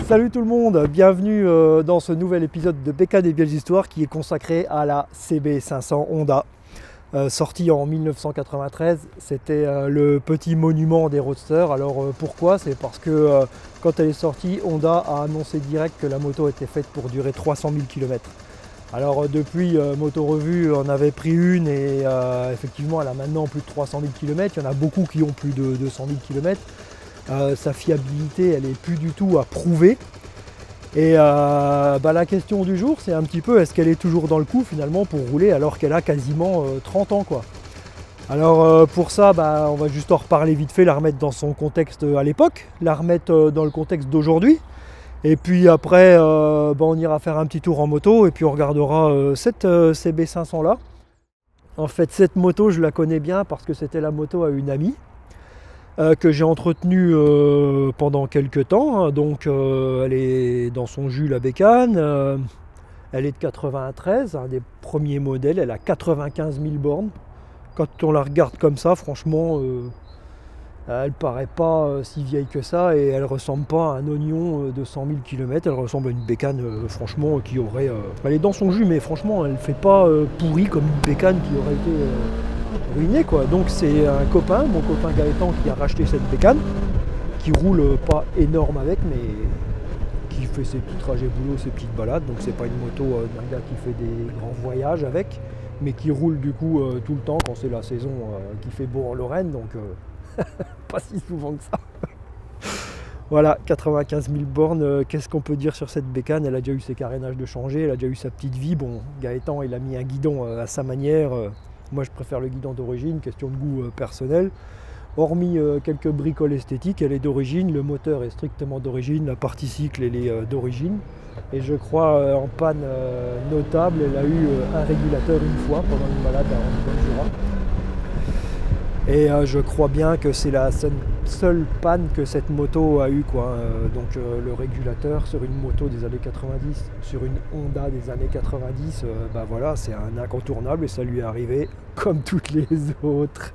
Salut tout le monde, bienvenue dans ce nouvel épisode de BK des Belles Histoires qui est consacré à la CB500 Honda. Sortie en 1993, c'était le petit monument des roadsters. Alors pourquoi? C'est parce que quand elle est sortie, Honda a annoncé direct que la moto était faite pour durer 300 000 km. Alors depuis, Moto Revue en avait pris une et effectivement elle a maintenant plus de 300 000 km. Il y en a beaucoup qui ont plus de 200 000 km. Sa fiabilité, elle n'est plus du tout à prouver. Et la question du jour, c'est un petit peu, est-ce qu'elle est toujours dans le coup finalement pour rouler alors qu'elle a quasiment 30 ans quoi. Alors pour ça, on va juste en reparler vite fait, la remettre dans son contexte à l'époque, la remettre dans le contexte d'aujourd'hui. Et puis après, on ira faire un petit tour en moto et puis on regardera cette CB500 là. En fait, cette moto, je la connais bien parce que c'était la moto à une amie. Que j'ai entretenu pendant quelques temps, donc elle est dans son jus la bécane, elle est de 93, un des premiers modèles, elle a 95 000 bornes. Quand on la regarde comme ça, franchement, elle paraît pas si vieille que ça et elle ressemble pas à un oignon de 100 000 km, elle ressemble à une bécane franchement qui aurait... elle est dans son jus mais franchement elle fait pas pourrie comme une bécane qui aurait été... ruiné quoi. Donc c'est un copain, mon copain Gaëtan qui a racheté cette bécane, qui roule pas énorme avec mais qui fait ses petits trajets boulot, ses petites balades. Donc c'est pas une moto d'un gars qui fait des grands voyages avec, mais qui roule du coup tout le temps quand c'est la saison qui fait beau en Lorraine, donc pas si souvent que ça. Voilà, 95 000 bornes, qu'est-ce qu'on peut dire sur cette bécane? Elle a déjà eu ses carénages de changer, elle a déjà eu sa petite vie. Bon, Gaëtan il a mis un guidon à sa manière. Moi je préfère le guidon d'origine, question de goût personnel. Hormis quelques bricoles esthétiques, elle est d'origine, le moteur est strictement d'origine, la partie cycle elle est d'origine. Et je crois en panne notable, elle a eu un régulateur une fois pendant une balade dans le Jura. Et je crois bien que c'est la seule panne que cette moto a eu quoi. Donc le régulateur sur une moto des années 90, sur une Honda des années 90, voilà, c'est un incontournable et ça lui est arrivé comme toutes les autres.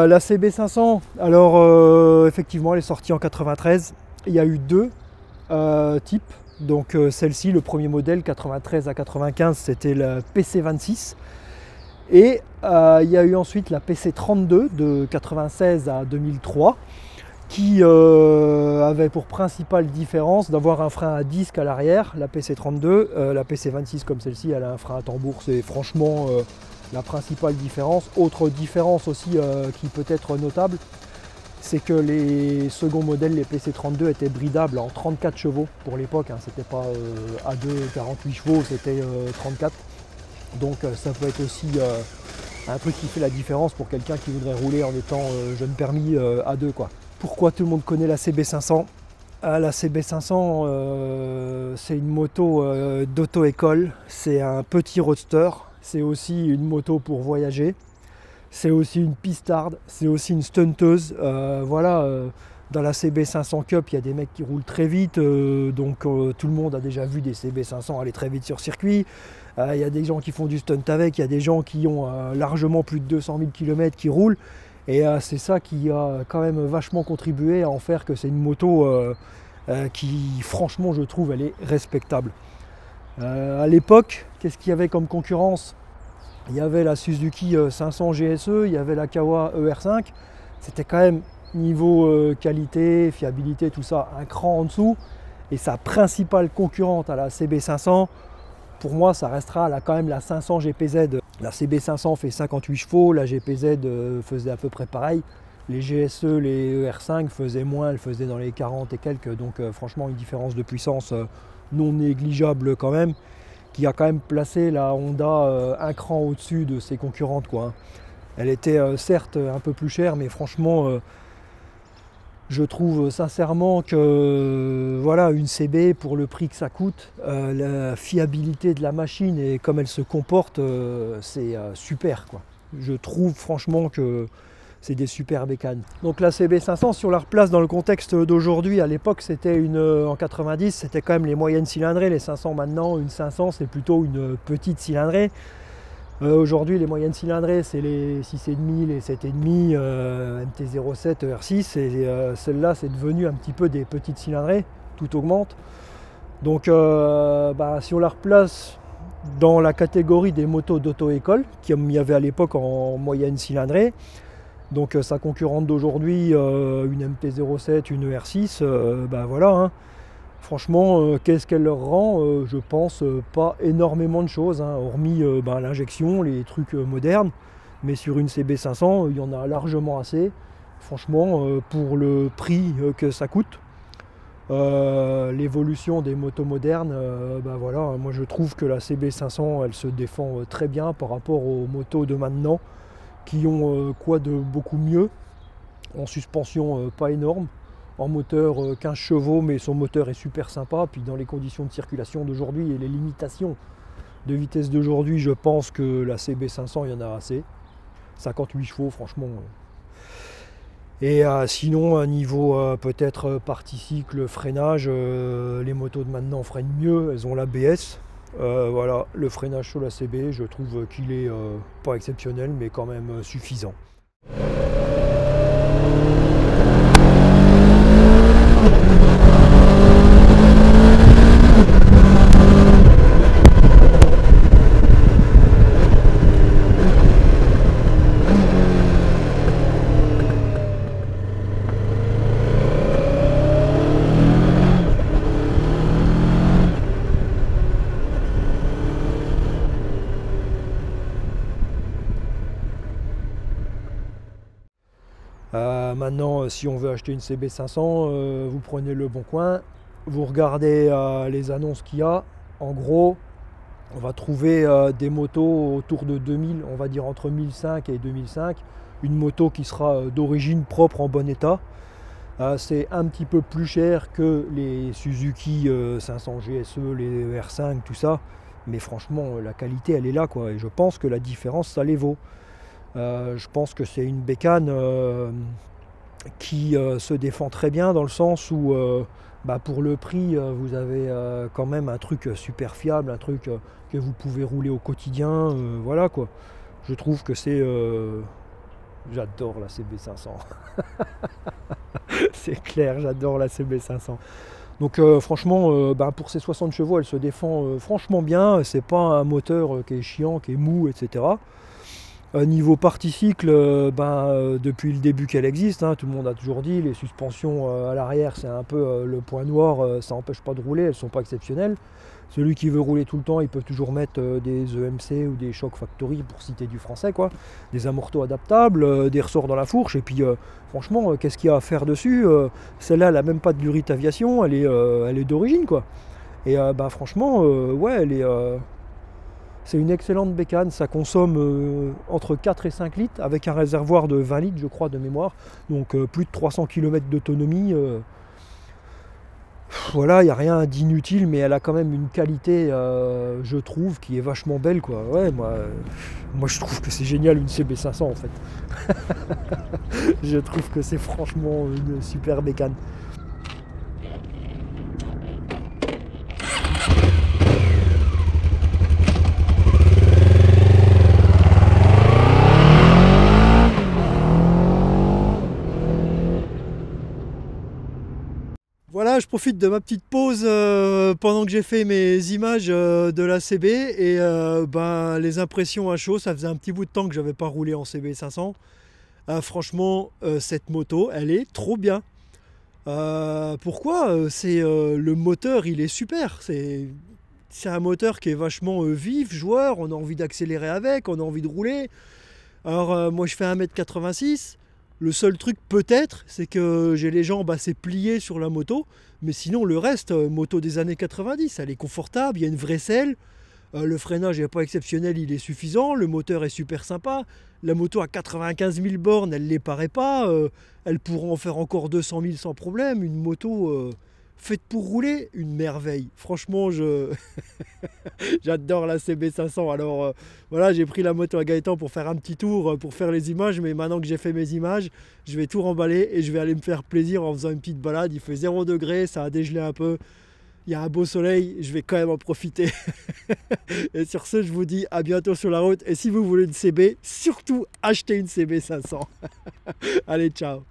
La CB500, alors effectivement elle est sortie en 93, il y a eu deux types, donc celle-ci, le premier modèle 93 à 95 c'était la PC26 et il y a eu ensuite la PC32 de 96 à 2003 qui avait pour principale différence d'avoir un frein à disque à l'arrière, la PC32, la PC26 comme celle-ci elle a un frein à tambour, c'est franchement la principale différence. Autre différence aussi qui peut être notable, c'est que les seconds modèles, les PC32 étaient bridables en 34 chevaux pour l'époque, c'était pas A2 48 chevaux, c'était 34. Donc ça peut être aussi un truc qui fait la différence pour quelqu'un qui voudrait rouler en étant jeune permis A2 quoi. Pourquoi tout le monde connaît la CB500? La CB500 c'est une moto d'auto-école, c'est un petit roadster. C'est aussi une moto pour voyager, c'est aussi une pistarde, c'est aussi une stunteuse. Dans la CB500 Cup, il y a des mecs qui roulent très vite, donc tout le monde a déjà vu des CB500 aller très vite sur circuit. Il y a des gens qui font du stunt avec, il y a des gens qui ont largement plus de 200 000 km qui roulent. Et c'est ça qui a quand même vachement contribué à en faire que c'est une moto qui, franchement, je trouve, elle est respectable. À l'époque, qu'est-ce qu'il y avait comme concurrence? Il y avait la Suzuki 500 GSE, il y avait la Kawa ER5. C'était quand même niveau qualité, fiabilité, tout ça, un cran en dessous. Et sa principale concurrente à la CB500, pour moi, ça restera là, quand même la 500 GPZ. La CB500 fait 58 chevaux, la GPZ faisait à peu près pareil. Les GSE, les ER5 faisaient moins, elles faisaient dans les 40 et quelques. Donc franchement, une différence de puissance non négligeable quand même, qui a quand même placé la Honda un cran au-dessus de ses concurrentes, quoi. Elle était certes un peu plus chère, mais franchement, je trouve sincèrement que voilà, une CB, pour le prix que ça coûte, la fiabilité de la machine et comme elle se comporte, c'est super, quoi. Je trouve franchement que c'est des super bécanes. Donc la CB500, si on la replace dans le contexte d'aujourd'hui, à l'époque c'était en 90, c'était quand même les moyennes cylindrées. Les 500 maintenant, une 500 c'est plutôt une petite cylindrée. Aujourd'hui les moyennes cylindrées c'est les 6,5, les 7,5, MT-07, ER6, et celle-là c'est devenu un petit peu des petites cylindrées, tout augmente. Donc si on la replace dans la catégorie des motos d'auto-école, comme il y avait à l'époque en moyenne cylindrée, donc sa concurrente d'aujourd'hui, une MT-07, une ER6, voilà, hein. Franchement, qu'est-ce qu'elle leur rend? Je pense pas énormément de choses, hein, hormis l'injection, les trucs modernes. Mais sur une CB500, il y en a largement assez, franchement, pour le prix que ça coûte. L'évolution des motos modernes, voilà, moi je trouve que la CB500, elle se défend très bien par rapport aux motos de maintenant, qui ont quoi de beaucoup mieux, en suspension pas énorme, en moteur 15 chevaux, mais son moteur est super sympa. Puis dans les conditions de circulation d'aujourd'hui et les limitations de vitesse d'aujourd'hui, je pense que la CB500, il y en a assez. 58 chevaux, franchement. Et sinon, niveau peut-être partie cycle, freinage, les motos de maintenant freinent mieux, elles ont l'ABS. Voilà, le freinage sur la CB, je trouve qu'il est pas exceptionnel, mais quand même suffisant. Maintenant, si on veut acheter une CB500, vous prenez le bon coin, vous regardez les annonces qu'il y a. En gros, on va trouver des motos autour de 2000, on va dire entre 1005 et 2005. Une moto qui sera d'origine propre, en bon état. C'est un petit peu plus cher que les Suzuki 500 GSE, les R5, tout ça. Mais franchement, la qualité, elle est là, quoi. Et je pense que la différence, ça les vaut. Je pense que c'est une bécane qui se défend très bien, dans le sens où pour le prix vous avez quand même un truc super fiable, un truc que vous pouvez rouler au quotidien, voilà quoi. Je trouve que c'est j'adore la CB500. C'est clair, j'adore la CB500. Donc franchement, pour ces 60 chevaux, elle se défend franchement bien. C'est pas un moteur qui est chiant, qui est mou, etc. Niveau partie cycle, depuis le début qu'elle existe, hein, tout le monde a toujours dit, les suspensions à l'arrière c'est un peu le point noir, ça n'empêche pas de rouler, elles ne sont pas exceptionnelles. Celui qui veut rouler tout le temps, il peut toujours mettre des EMC ou des Shock Factory, pour citer du français, quoi. Des amortos adaptables, des ressorts dans la fourche, et puis franchement, qu'est-ce qu'il y a à faire dessus? Celle-là, elle n'a même pas de Lurit Aviation, elle est d'origine, quoi. Et franchement, ouais, c'est une excellente bécane, ça consomme entre 4 et 5 litres, avec un réservoir de 20 litres, je crois, de mémoire, donc plus de 300 km d'autonomie. Voilà, il n'y a rien d'inutile, mais elle a quand même une qualité, je trouve, qui est vachement belle, quoi. Ouais, moi je trouve que c'est génial une CB500 en fait. Je trouve que c'est franchement une super bécane. Voilà, je profite de ma petite pause pendant que j'ai fait mes images de la CB et les impressions à chaud, ça faisait un petit bout de temps que j'avais pas roulé en CB500. Franchement, cette moto, elle est trop bien. Pourquoi? C'est le moteur, il est super. c'est un moteur qui est vachement vif, joueur, on a envie d'accélérer avec, on a envie de rouler. Alors moi je fais 1m86, le seul truc peut-être c'est que j'ai les jambes assez pliées sur la moto, mais sinon le reste, moto des années 90, elle est confortable, il y a une vraie selle, le freinage n'est pas exceptionnel, il est suffisant, le moteur est super sympa, la moto a 95 000 bornes, elle ne les paraît pas, elle pourra en faire encore 200 000 sans problème, une moto faite pour rouler, une merveille. Franchement, j'adore la CB500. Alors voilà, j'ai pris la moto à Gaëtan pour faire un petit tour, pour faire les images, mais maintenant que j'ai fait mes images, je vais tout remballer et je vais aller me faire plaisir en faisant une petite balade. Il fait 0 degré, ça a dégelé un peu, il y a un beau soleil, je vais quand même en profiter. Et sur ce, je vous dis à bientôt sur la route. Et si vous voulez une CB, surtout achetez une CB500. Allez, ciao.